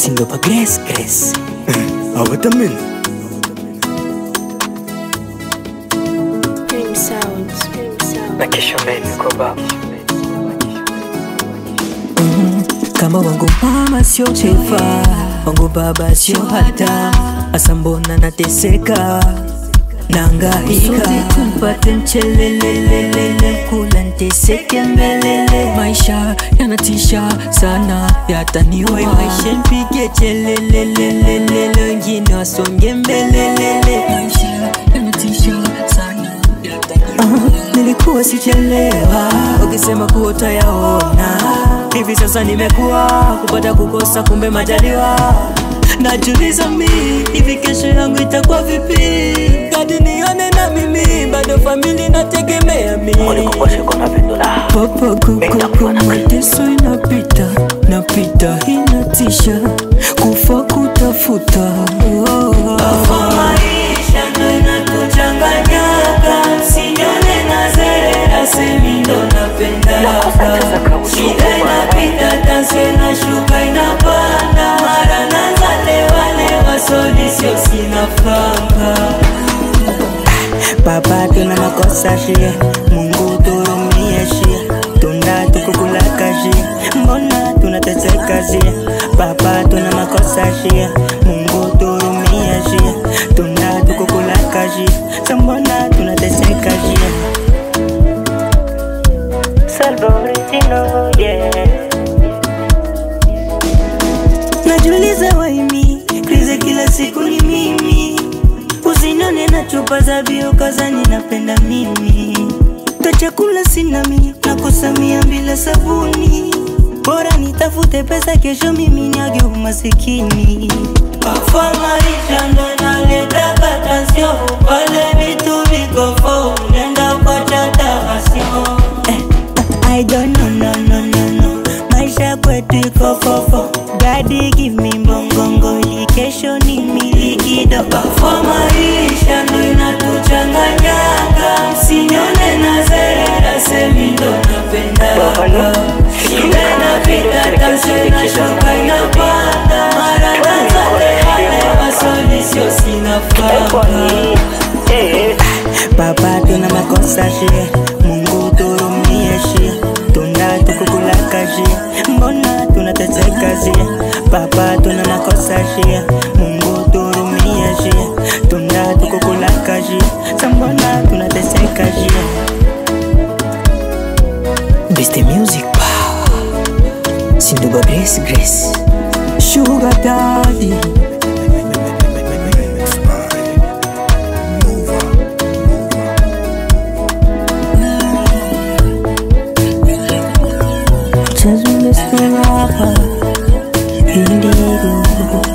Sindo pa Grace. Awatamin. Dream sounds. Nakishomeni kwa baba. Kama wangu mama sio chefa, wangu baba sio hata, asa mbona nateseka nangaika kumpate mchelelelelele, kula nteseke mbelele. Maisha yanatisha sana, yataniwa maisha mpige chelelelelele, wengine wasonge mbelelele. Maisha yanatisha sana, yataniwa nilikuwa sichelewa, ukisema kuota yaona. Hivi sasa nimekuwa kupata kukosa, kumbe majaliwa. Najuliza hivi kesho yangu itakuwa vipi? Kadi nione na mimi bado family nategemea mimi. Papa kuku mateso inapita, inatisha kufa kutafuta. Maisha ndo inatuchanganyaga, sinyone na zerera semi ndo napendaga. Shida inapita tansi na shuka inapanda, mara nazalewa sodi sio sinafanga. Baba tuna makosa shia, Mungu turumie shia, tunda tukukulaka shia, mbona tunateseka shia. Baba tuna makosa shia, Mungu turumie shia, tunda tukukulaka shia, mbona tunateseka shia. Salvatorino, yeah. Najuliza waimi, krize kila siku ni mimi. Usinone na chupa za bio kaza ninapenda mimi. Tachakula sinami, nakosamia bila sabuni. Bora nitafute pesa kesho mimi niage umasikini. Kwa maisha ndo naleta katasio, wale vitu viko fo, nenda kwa chata hasio. I don't know. Maisha kwetu iko fofo. Daddy give me mbongongo, ili kesho ni miliki dogo. Kwa maisha ndo inatuchanganyaga, sinyone na zerera semi ndo napendaga. Shida inapita tansi na shuka inapanda, mara nazalewa sodi sio sinafanga. Baba tuna makosa shia, Mungu turumie shia, tunda tukukulaka shia, mbona tunateseka shia. Baba tuna makosa shia, Mungu turumie shia, tunda tukukulaka shia, mbona tunateseka shia. Best music power, Sindo pa Grace. Sugar daddy. Just Mr. Rapper, Indigo.